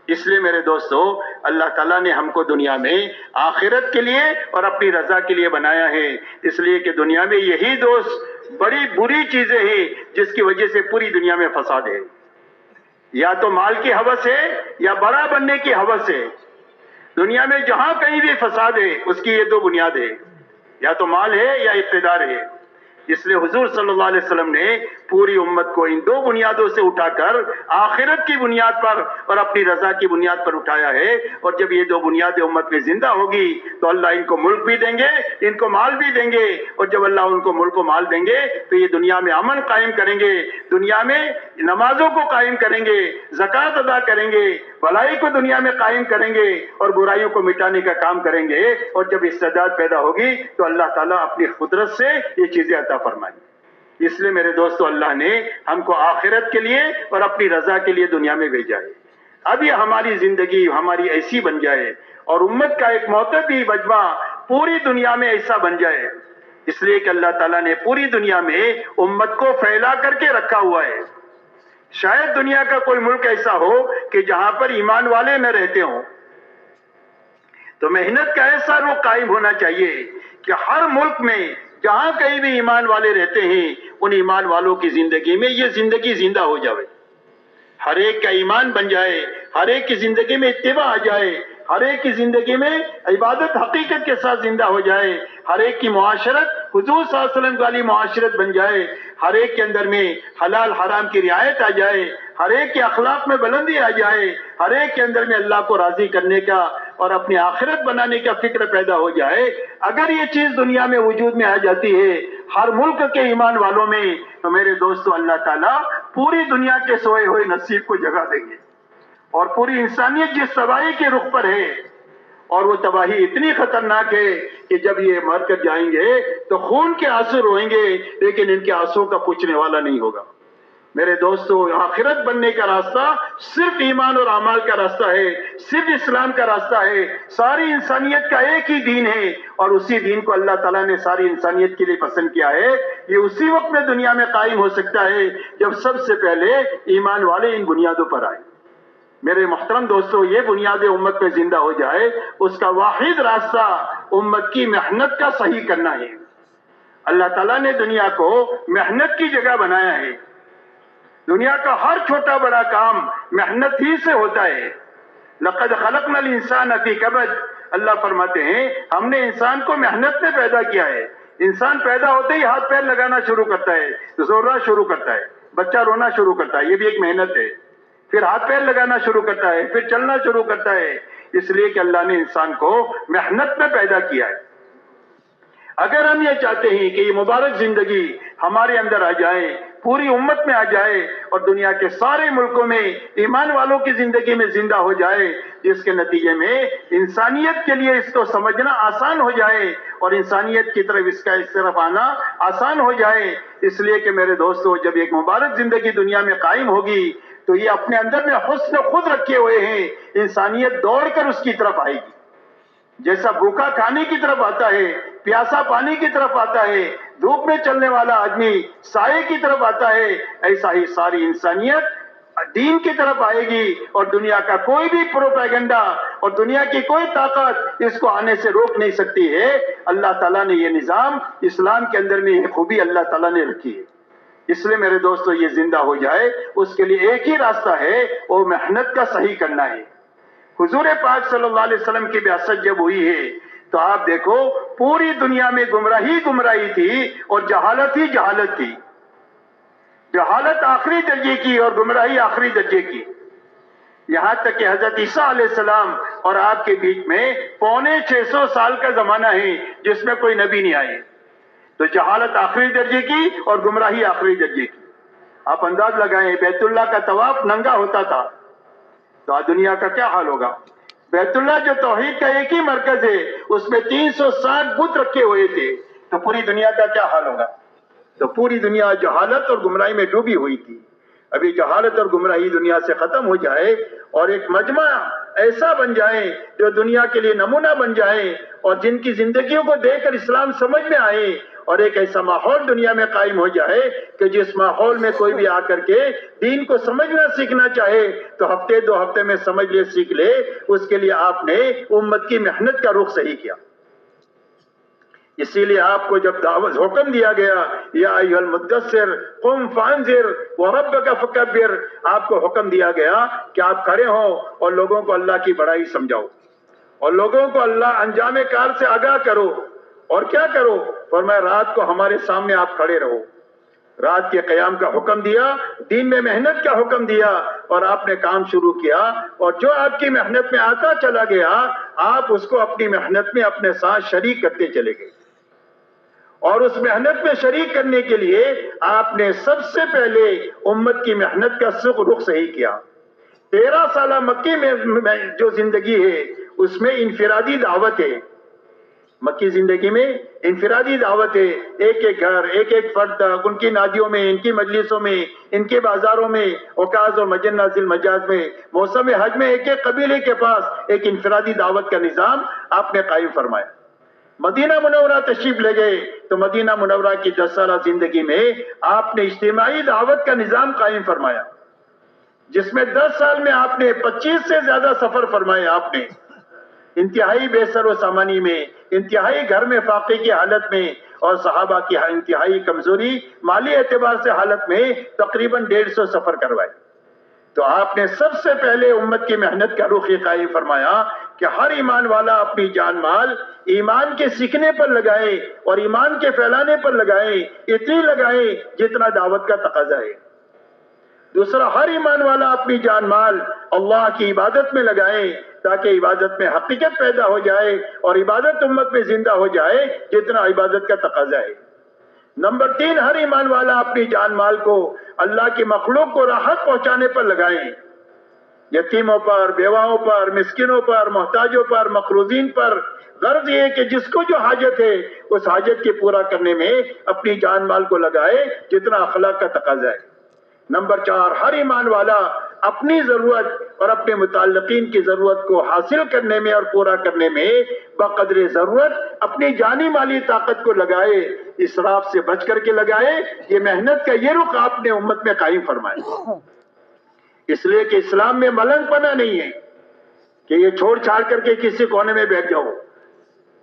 اس لیے میرے دوستو، اللہ تعالیٰ نے ہم کو دنیا میں آخرت کے لیے اور اپنی رضا کے لیے بنایا ہے، اس لیے کہ دنیا میں یہی دوست بڑی بری چیزیں ہیں جس کی وجہ سے پوری دنیا میں فساد ہے۔ یا تو مال کی ہوس ہے یا بڑا بننے کی ہوس ہے۔ دنیا میں جہاں کہیں بھی فساد ہے اس کی یہ دو بنیاد ہے، یا تو مال ہے یا اقتدار ہے۔ اس لیے حضور صلی اللہ علیہ وسلم نے پوری امت کو ان دو بنیادوں سے اٹھا کر آخرت کی بنیاد پر اور اپنی رضا کی بنیاد پر اٹھایا ہے، اور جب یہ دو بنیادیں امت میں زندہ ہوگی تو اللہ ان کو ملک بھی دیں گے، ان کو مال بھی دیں گے، اور جب اللہ ان کو ملک و مال دیں گے تو یہ دنیا میں امن قائم کریں گے، دنیا میں نمازوں کو قائم کریں گے، زکوٰۃ ادا کریں گے، بھلائی کو دنیا میں قائم کریں گے اور برائیوں کو مٹانے کا کام کریں گے، اور جب استعداد پیدا ہوگی تو اللہ تعالیٰ اپنی قدرت سے یہ چیزیں عطا فرمائیں۔ اس لیے میرے دوستو، اللہ نے ہم کو آخرت کے لیے اور اپنی رضا کے لیے دنیا میں بھیجا ہے۔ اب یہ ہماری زندگی ہماری ایسی بن جائے اور امت کا ایک معتبر مجمع پوری دنیا میں ایسا بن جائے، اس لیے کہ اللہ تعالیٰ نے پوری دنیا میں امت کو پھیلا کر کے رکھا ہوا ہے۔ شاید دنیا کا کوئی ملک ایسا ہو کہ جہاں پر ایمان والے نہ رہتے ہوں، تو محنت کا ایسا رخ قائم ہونا چاہیے کہ ہر ملک میں جہاں کہیں بھی ایمان والے رہتے ہیں ان ایمان والوں کی زندگی میں یہ زندگی زندہ ہو جائے، ہر ایک کا ایمان بن جائے، ہر ایک کی زندگی میں اتباع آ جائے، ہر ایک کی زندگی میں عبادت حقیقت کے ساتھ زندہ ہو جائے، ہر ایک کی معاشرت حضور صلی اللہ علیہ وسلم والی معاشرت بن جائے، ہر ایک کے اندر میں حلال حرام کی رعایت آ جائے، ہر ایک کے اخلاق میں بلندی آ جائے، ہر ایک کے اندر میں اللہ کو راضی کرنے کا اور اپنی آخرت بنانے کا فکر پیدا ہو جائے۔ اگر یہ چیز دنیا میں وجود میں آ جاتی ہے ہر ملک کے ایمان والوں میں، تو میرے دوستو اللہ تعالیٰ پوری دنیا کے سوئے ہوئے نصیب کو جگا دیں گے، اور پوری انسانیت جس تباہی کے رخ پر ہے، اور وہ تباہی اتنی خطرناک ہے کہ جب یہ مر کر جائیں گے تو خون کے آنسو روئیں گے، لیکن ان کے آنسوں کا پوچھنے والا نہیں ہوگا۔ میرے دوستو، آخرت بننے کا راستہ صرف ایمان اور اعمال کا راستہ ہے، صرف اسلام کا راستہ ہے، ساری انسانیت کا ایک ہی دین ہے، اور اسی دین کو اللہ تعالیٰ نے ساری انسانیت کے لیے پسند کیا ہے۔ یہ اسی وقت میں دنیا میں قائم ہو سکتا ہے جب سب سے پہلے ایمان والے ان بنیادوں پر آئے۔ میرے محترم دوستو، یہ بنیادیں امت میں زندہ ہو جائے، اس کا واحد راستہ امت کی محنت کا صحیح کرنا ہے۔ اللہ تعالیٰ نے دنیا کو محنت کی جگہ بنایا ہے، دنیا کا ہر چھوٹا بڑا کام محنت ہی سے ہوتا ہے۔ لقد خلقنا الانسان فی کبد، اللہ فرماتے ہیں ہم نے انسان کو محنت میں پیدا کیا ہے۔ انسان پیدا ہوتے ہی ہاتھ پیر لگانا شروع کرتا ہے، زورنا شروع کرتا ہے، بچہ رونا شروع کرتا ہے، یہ بھی ایک محنت ہے۔ پھر ہاتھ پیر لگانا شروع کرتا ہے، پھر چلنا شروع کرتا ہے، اس لیے کہ اللہ نے انسان کو محنت میں پیدا کیا ہے۔ اگر ہم یہ چاہتے ہیں کہ یہ مبارک زندگی ہمارے اندر آ جائے، پوری امت میں آ جائے، اور دنیا کے سارے ملکوں میں ایمان والوں کی زندگی میں زندہ ہو جائے، جس کے نتیجے میں انسانیت کے لیے اس کو سمجھنا آسان ہو جائے اور انسانیت کی طرف اس طرف آنا آسان ہو جائے، اس لیے کہ میرے دوستو جب ایک مبارک زندگی دنیا میں قائم ہوگی تو یہ اپنے اندر میں حسن خود رکھے ہوئے ہیں، انسانیت دوڑ کر اس کی طرف آئے گی۔ جیسا بھوکا کھانے کی طرف آتا ہے، پیاسا پانی کی طرف آتا ہے، دھوپ میں چلنے والا آدمی سائے کی طرف آتا ہے، ایسا ہی ساری انسانیت دین کی طرف آئے گی، اور دنیا کا کوئی بھی پروپیگنڈا اور دنیا کی کوئی طاقت اس کو آنے سے روک نہیں سکتی ہے۔ اللہ تعالیٰ نے یہ نظام اسلام کے اندر میں یہ خوبی اللہ تعالیٰ نے رکھی ہے، اس لیے میرے دوستو یہ زندہ ہو جائے اس کے لیے ایک ہی راستہ ہے، وہ محنت کا صحیح کرنا ہے۔ حضور پاک صلی اللہ علیہ وسلم کی بعثت جب ہوئی ہے تو آپ دیکھو پوری دنیا میں گمراہی تھی اور جہالت ہی جہالت تھی، جہالت آخری درجے کی اور گمراہی آخری درجے کی، یہاں تک کہ حضرت عیسیٰ علیہ السلام اور آپ کے بیچ میں 650 سال کا زمانہ ہے جس میں کوئی نبی نہیں آئے، تو جہالت آخری درجے کی اور گمراہی آخری درجے کی۔ آپ انداز لگائیں، بیت اللہ کا طواف ننگا ہوتا تھا تو دنیا کا کیا حال ہوگا؟ بیت اللہ جو توحید کا ایک ہی مرکز ہے اس میں 360 بت رکھے ہوئے تھے، تو پوری دنیا کا کیا حال ہوگا؟ تو پوری دنیا جہالت اور گمراہی میں ڈوبی ہوئی تھی۔ ابھی جہالت اور گمراہی دنیا سے ختم ہو جائے اور ایک مجمع ایسا بن جائے جو دنیا کے لیے نمونہ بن جائے، اور جن کی زندگیوں کو دیکھ کر اسلام سمجھ میں آئے اور ایک ایسا ماحول دنیا میں قائم ہو جائے کہ جس ماحول میں کوئی بھی آ کر کے دین کو سمجھنا سیکھنا چاہے تو ہفتے 2 ہفتے میں سمجھ لے سیکھ لے. اس کے لیے آپ نے امت کی محنت کا رخ صحیح کیا. اسی لیے آپ کو جب دعوت حکم دیا گیا یا ایھا المدثر قم فانذر وربک فکبر، آپ کو حکم دیا گیا کہ آپ کھڑے ہوں اور لوگوں کو اللہ کی بڑائی سمجھاؤ اور لوگوں کو اللہ انجام کار سے آگاہ کرو. اور کیا کرو؟ فرمایا رات کو ہمارے سامنے آپ کھڑے رہو. رات کے قیام کا حکم دیا، دین میں محنت کا حکم دیا اور آپ نے کام شروع کیا. اور جو آپ کی محنت میں آتا چلا گیا آپ اس کو اپنی محنت میں اپنے ساتھ شریک کرتے چلے گئے. اور اس محنت میں شریک کرنے کے لیے آپ نے سب سے پہلے امت کی محنت کا رخ صحیح کیا. 13 سالہ مکی میں جو زندگی ہے اس میں انفرادی دعوت ہے. مکی زندگی میں انفرادی دعوت ہے. ایک ایک گھر، ایک ایک فرد تک، ان کی نادیوں میں، ان کی مجلسوں میں، ان کے بازاروں میں، اوقاز اور مجنہ ذی المجاز میں، موسم حج میں ایک ایک قبیلے کے پاس ایک انفرادی دعوت کا نظام آپ نے قائم فرمایا. مدینہ منورہ تشریف لے گئے تو مدینہ منورہ کی 10 سالہ زندگی میں آپ نے اجتماعی دعوت کا نظام قائم فرمایا، جس میں 10 سال میں آپ نے 25 سے زیادہ سفر فرمائے. آپ نے انتہائی بے سر و سامانی میں، انتہائی گھر میں فاقے کی حالت میں اور صحابہ کی انتہائی کمزوری مالی اعتبار سے حالت میں تقریباً 150 سفر کروائے. تو آپ نے سب سے پہلے امت کی محنت کا رخ یہ قائم فرمایا کہ ہر ایمان والا اپنی جان مال ایمان کے سیکھنے پر لگائے اور ایمان کے پھیلانے پر لگائے، اتنی لگائے جتنا دعوت کا تقاضا ہے. دوسرا، ہر ایمان والا اپنی جان مال اللہ کی عبادت میں لگائے تاکہ عبادت میں حقیقت پیدا ہو جائے اور عبادت امت میں زندہ ہو جائے جتنا عبادت کا تقاضا ہے. نمبر 3، ہر ایمان والا اپنی جان مال کو اللہ کی مخلوق کو راحت پہنچانے پر لگائیں، یتیموں پر، بیواؤں پر، مسکینوں پر، محتاجوں پر، مقروضین پر. غرض یہ ہے کہ جس کو جو حاجت ہے اس حاجت کے پورا کرنے میں اپنی جان مال کو لگائے جتنا اخلاق کا تقاضا ہے. نمبر 4، ہر ایمان والا اپنی ضرورت اور اپنے متعلقین کی ضرورت کو حاصل کرنے میں اور پورا کرنے میں بقدر ضرورت اپنی جانی مالی طاقت کو لگائے، اسراف سے بچ کر کے لگائے. یہ محنت کا یہ رخ آپ نے امت میں قائم فرمایا. اس لیے کہ اسلام میں ملنگ پنا نہیں ہے کہ یہ چھوڑ چھاڑ کر کے کسی کونے میں بیٹھ جاؤ،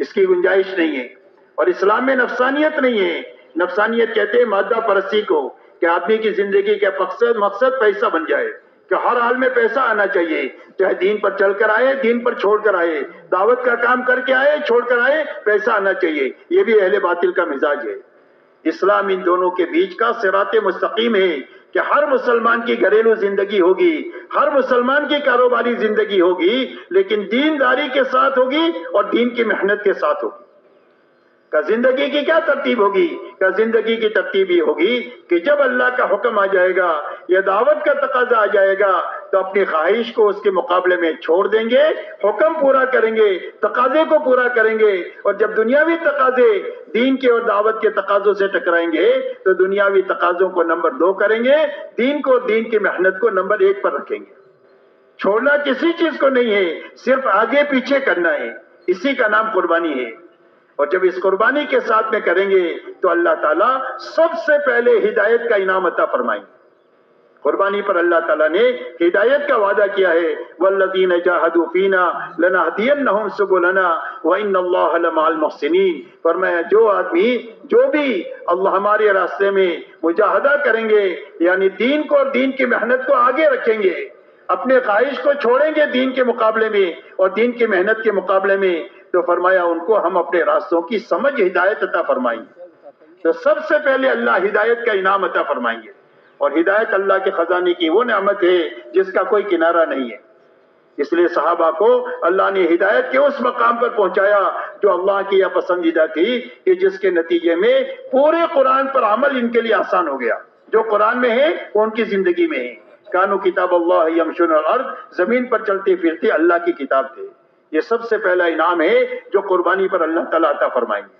اس کی گنجائش نہیں ہے. اور اسلام میں نفسانیت نہیں ہے. نفسانیت کہتے ہیں مادہ پرستی کو، کہ آدمی کی زندگی کا مقصد پیسہ بن جائے، کہ ہر حال میں پیسہ آنا چاہیے، چاہے دین پر چل کر آئے، دین پر چھوڑ کر آئے، دعوت کا کام کر کے آئے، چھوڑ کر آئے، پیسہ آنا چاہیے. یہ بھی اہل باطل کا مزاج ہے. اسلام ان دونوں کے بیچ کا صراط مستقیم ہے کہ ہر مسلمان کی گھریلو زندگی ہوگی، ہر مسلمان کی کاروباری زندگی ہوگی، لیکن دینداری کے ساتھ ہوگی اور دین کی محنت کے ساتھ ہوگی. کہ زندگی کی کیا ترتیب ہوگی؟ کہ زندگی کی ترتیب یہ ہوگی کہ جب اللہ کا حکم آ جائے گا یا دعوت کا تقاضا آ جائے گا تو اپنی خواہش کو اس کے مقابلے میں چھوڑ دیں گے، حکم پورا کریں گے، تقاضے کو پورا کریں گے. اور جب دنیاوی تقاضے دین کے اور دعوت کے تقاضوں سے ٹکرائیں گے تو دنیاوی تقاضوں کو نمبر 2 کریں گے، دین کو اور دین کی محنت کو نمبر 1 پر رکھیں گے. چھوڑنا کسی چیز کو نہیں ہے، صرف آگے پیچھے کرنا ہے. اسی کا نام قربانی ہے. اور جب اس قربانی کے ساتھ میں کریں گے تو اللہ تعالیٰ سب سے پہلے ہدایت کا انعام عطا فرمائیں. قربانی پر اللہ تعالیٰ نے ہدایت کا وعدہ کیا ہے، والذین جاہدوا فینا لنہدینہم سبلنا وان اللہ لمع المحسنین. فرمایا جو آدمی جو بھی اللہ ہمارے راستے میں مجاہدہ کریں گے، یعنی دین کو اور دین کی محنت کو آگے رکھیں گے، اپنے خواہش کو چھوڑیں گے دین کے مقابلے میں اور دین کی محنت کے مقابلے میں، تو فرمایا ان کو ہم اپنے راستوں کی سمجھ ہدایت عطا فرمائیں گے. تو سب سے پہلے اللہ ہدایت کا انعام عطا فرمائیں گے. اور ہدایت اللہ کے خزانے کی وہ نعمت ہے جس کا کوئی کنارہ نہیں ہے. اس لیے صحابہ کو اللہ نے ہدایت کے اس مقام پر پہنچایا جو اللہ کی یہ پسندیدہ تھی کہ جس کے نتیجے میں پورے قرآن پر عمل ان کے لیے آسان ہو گیا. جو قرآن میں ہے وہ ان کی زندگی میں ہے. کانو کتاب اللہ یمشون الارض، زمین پر چلتے پھرتے اللہ کی کتاب تھے. یہ سب سے پہلا انعام ہے جو قربانی پر اللہ تعالیٰ عطا فرمائیں گے.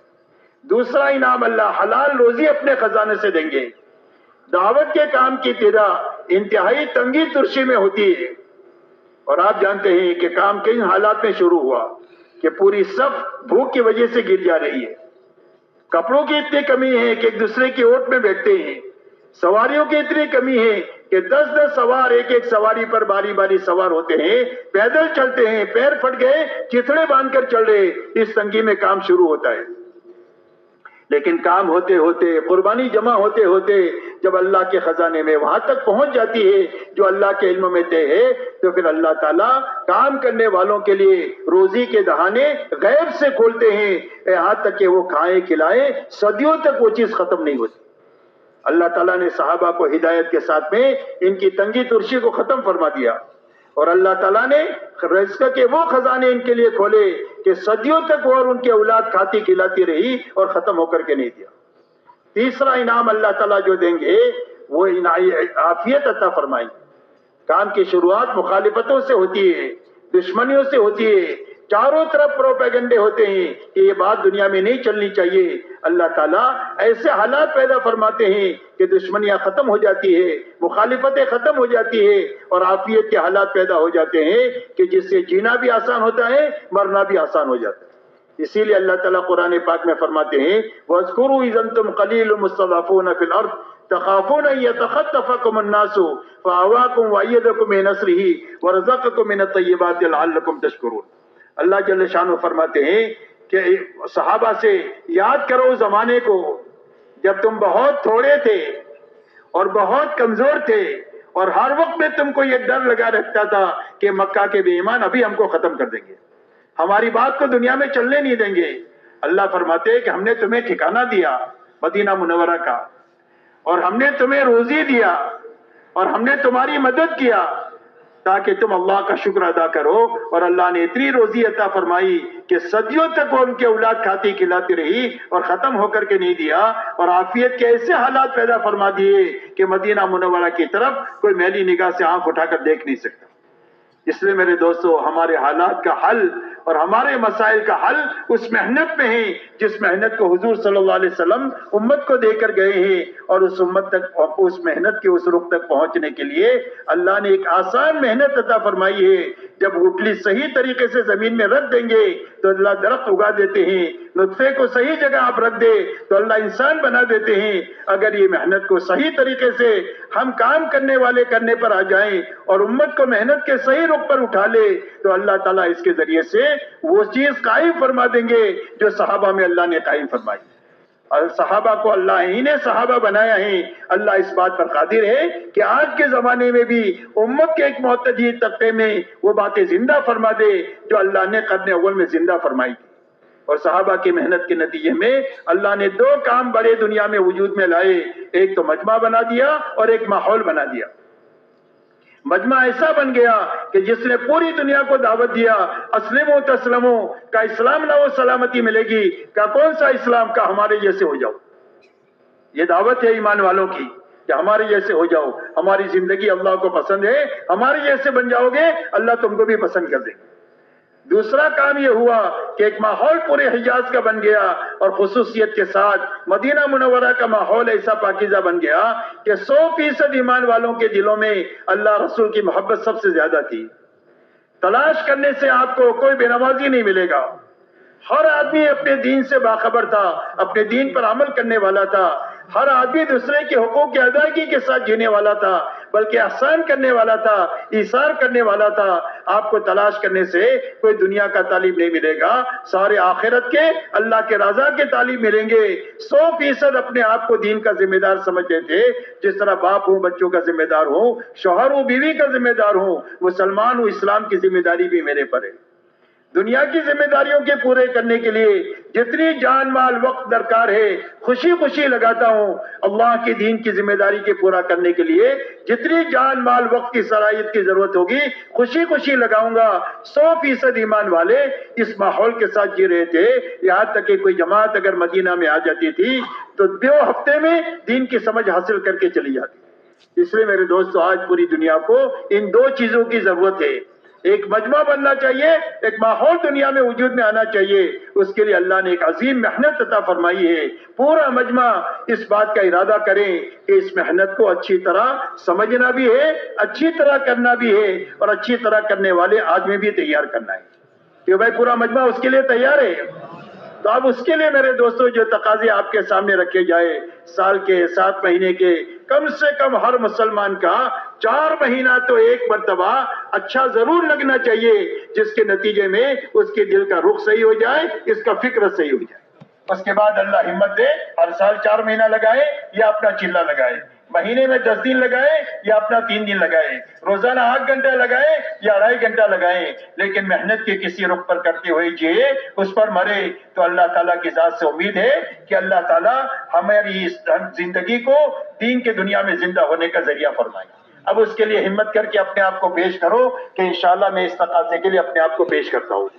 دوسرا انعام، اللہ حلال روزی اپنے خزانے سے دیں گے. دعوت کے کام کی ابتدا انتہائی تنگی ترشی میں ہوتی ہے، اور آپ جانتے ہیں کہ کام کن حالات میں شروع ہوا کہ پوری صف بھوک کی وجہ سے گر جا رہی ہے. کپڑوں کی اتنی کمی ہے کہ ایک دوسرے کی اوٹ میں بیٹھتے ہیں، سواریوں کی اتنی کمی ہے کہ 10 سوار ایک ایک سواری پر باری باری سوار ہوتے ہیں، پیدل چلتے ہیں، پیر پھٹ گئے چتڑے باندھ کر چل رہے، اس تنگی میں کام شروع ہوتا ہے۔ لیکن کام ہوتے ہوتے، قربانی جمع ہوتے ہوتے جب اللہ کے خزانے میں وہاں تک پہنچ جاتی ہے جو اللہ کے علم میں طے ہے، تو پھر اللہ تعالیٰ کام کرنے والوں کے لیے روزی کے دہانے غیب سے کھولتے ہیں، یہاں تک کہ وہ کھائیں کھلائیں، صدیوں تک وہ چیز ختم نہیں ہوتی۔ اللہ تعالیٰ نے صحابہ کو ہدایت کے ساتھ میں ان کی تنگی ترشی کو ختم فرما دیا، اور اللہ تعالیٰ نے رزق کے وہ خزانے ان کے لیے کھولے کہ صدیوں تک وہ اور ان کے اولاد کھاتی کھلاتی رہی اور ختم ہو کر کے نہیں دیا۔ تیسرا انعام اللہ تعالیٰ جو دیں گے وہ عافیت عطا فرمائیں گے۔ کام کی شروعات مخالفتوں سے ہوتی ہے، دشمنیوں سے ہوتی ہے، چاروں طرف پروپیگنڈے ہوتے ہیں کہ یہ بات دنیا میں نہیں چلنی چاہیے۔ اللہ تعالیٰ ایسے حالات پیدا فرماتے ہیں کہ دشمنیاں ختم ہو جاتی ہے، مخالفتیں ختم ہو جاتی ہے، اور عافیت کے حالات پیدا ہو جاتے ہیں کہ جس سے جینا بھی آسان ہوتا ہے، مرنا بھی آسان ہو جاتا ہے۔ اسی لیے اللہ تعالیٰ قرآن پاک میں فرماتے ہیں وَاذْكُرُوا إِذْ أَنْتُمْ قَلِيلٌ مُسْتَضْعَفُونَ فِي الْأَرْضِ تَخَافُونَ أَن يَتَخَطَّفَكُمُ النَّاسُ فَآوَاكُمْ وَأَيَّدَكُم بِنَصْرِهِ وَرَزَقَكُم مِّنَ الطَّيِّبَاتِ لَعَلَّكُمْ تَشْكُرُونَ۔ اللہ جل شانہ فرماتے ہیں کہ صحابہ سے یاد کرو اس زمانے کو جب تم بہت تھوڑے تھے اور بہت کمزور تھے، اور ہر وقت میں تم کو یہ ڈر لگا رکھتا تھا کہ مکہ کے بے ایمان ابھی ہم کو ختم کر دیں گے، ہماری بات کو دنیا میں چلنے نہیں دیں گے۔ اللہ فرماتے ہیں کہ ہم نے تمہیں ٹھکانہ دیا مدینہ منورہ کا، اور ہم نے تمہیں روزی دیا، اور ہم نے تمہاری مدد کیا تاکہ تم اللہ کا شکر ادا کرو، اور اللہ نے اتنی روزی عطا فرمائی کہ صدیوں تک وہ ان کے اولاد کھاتی کھلاتی رہی اور ختم ہو کر کے نہیں دیا، اور عافیت کے ایسے حالات پیدا فرما دیے کہ مدینہ منورہ کی طرف کوئی میلی نگاہ سے آنکھ اٹھا کر دیکھ نہیں سکتا۔ اس لیے میرے دوستو، ہمارے حالات کا حل اور ہمارے مسائل کا حل اس محنت میں ہے جس محنت کو حضور صلی اللہ علیہ وسلم امت کو دے کر گئے ہیں، اور اس امت تک، اس محنت کے اس رخ تک پہنچنے کے لیے اللہ نے ایک آسان محنت عطا فرمائی ہے۔ جب گٹلی صحیح طریقے سے زمین میں رکھ دیں گے تو اللہ درخت اگا دیتے ہیں، نطفے کو صحیح جگہ آپ رکھ دے تو اللہ انسان بنا دیتے ہیں۔ اگر یہ محنت کو صحیح طریقے سے ہم کام کرنے والے کرنے پر آ جائیں اور امت کو محنت کے صحیح رخ پر اٹھا لے تو اللہ تعالیٰ اس کے ذریعے سے وہ چیز قائم فرما دیں گے جو صحابہ میں اللہ نے قائم فرمائی۔ اور صحابہ کو اللہ ہی نے صحابہ بنایا ہے۔ اللہ اس بات پر قادر ہے کہ آج کے زمانے میں بھی امت کے ایک معتدی طبقے میں وہ باتیں زندہ فرما دے جو اللہ نے قرن اول میں زندہ فرمائی تھی۔ اور صحابہ کی محنت کے نتیجے میں اللہ نے 2 کام بڑے دنیا میں وجود میں لائے، ایک تو مجمع بنا دیا اور ایک ماحول بنا دیا۔ مجمع ایسا بن گیا کہ جس نے پوری دنیا کو دعوت دیا اسلموا تسلموا، کا اسلام نہ وہ سلامتی ملے گی، کا کون سا اسلام، کا ہمارے جیسے ہو جاؤ۔ یہ دعوت ہے ایمان والوں کی کہ ہمارے جیسے ہو جاؤ، ہماری زندگی اللہ کو پسند ہے، ہمارے جیسے بن جاؤ گے اللہ تم کو بھی پسند کر دے گا۔ دوسرا کام یہ ہوا کہ ایک ماحول پورے حجاز کا بن گیا، اور خصوصیت کے ساتھ مدینہ منورہ کا ماحول ایسا پاکیزہ بن گیا کہ 100% ایمان والوں کے دلوں میں اللہ رسول کی محبت سب سے زیادہ تھی۔ تلاش کرنے سے آپ کو کوئی بے نمازی نہیں ملے گا، ہر آدمی اپنے دین سے باخبر تھا، اپنے دین پر عمل کرنے والا تھا، ہر آدمی دوسرے کے حقوق کی ادائیگی کے ساتھ جینے والا تھا، بلکہ احسان کرنے والا تھا، ایثار کرنے والا تھا۔ آپ کو تلاش کرنے سے کوئی دنیا کا تعلیم نہیں ملے گا، سارے آخرت کے اللہ کے رضا کے تعلیم ملیں گے۔ 100% اپنے آپ کو دین کا ذمہ دار سمجھتے تھے، جس طرح باپ ہوں بچوں کا ذمہ دار ہوں، شوہر ہوں بیوی کا ذمہ دار ہوں، مسلمان ہوں، اسلام کی ذمہ داری بھی میرے پر ہے۔ دنیا کی ذمہ داریوں کے پورے کرنے کے لیے جتنی جان مال وقت درکار ہے خوشی خوشی لگاتا ہوں، اللہ کی دین کی ذمہ داری کے پورا کرنے کے لیے جتنی جان مال وقت کی صلاحیت کی ضرورت ہوگی خوشی خوشی لگاؤں گا۔ 100% ایمان والے اس ماحول کے ساتھ جی رہے تھے، یہاں تک کہ کوئی جماعت اگر مدینہ میں آ جاتی تھی تو 2 ہفتے میں دین کی سمجھ حاصل کر کے چلی جاتی۔ اس لیے میرے دوستو، آج پوری دنیا کو ان 2 چیزوں کی ضرورت ہے، ایک مجمع بننا چاہیے، ایک ماحول دنیا میں وجود میں آنا چاہیے۔ اس کے لیے اللہ نے ایک عظیم محنت عطا فرمائی ہے۔ پورا مجمع اس بات کا ارادہ کریں کہ اس محنت کو اچھی طرح سمجھنا بھی ہے، اچھی طرح کرنا بھی ہے، اور اچھی طرح کرنے والے آدمی بھی تیار کرنا ہے کہ بھائی پورا مجمع اس کے لیے تیار ہے۔ تو اب اس کے لیے میرے دوستوں جو تقاضے آپ کے سامنے رکھے جائے، سال کے 7 مہینے کے کم سے کم ہر مسلمان کا 4 مہینہ تو ایک مرتبہ اچھا ضرور لگنا چاہیے، جس کے نتیجے میں اس کے دل کا رخ صحیح ہو جائے، اس کا فکر صحیح ہو جائے۔ اس کے بعد اللہ ہمت دے، ہر سال 4 مہینہ لگائے یا اپنا چلہ لگائے، مہینے میں 10 دن لگائے یا اپنا 3 دن لگائے، روزانہ 8 گھنٹہ لگائے یا 2.5 گھنٹہ لگائے، لیکن محنت کے کسی رخ پر کرتے ہوئے جیے، اس پر مرے تو اللہ تعالیٰ کی ذات سے امید ہے کہ اللہ تعالیٰ ہماری اس زندگی کو دین کے دنیا میں زندہ ہونے کا ذریعہ فرمائے۔ اب اس کے لیے ہمت کر کے اپنے آپ کو پیش کرو کہ انشاءاللہ میں اس تقاضے کے لیے اپنے آپ کو پیش کرتا ہوں۔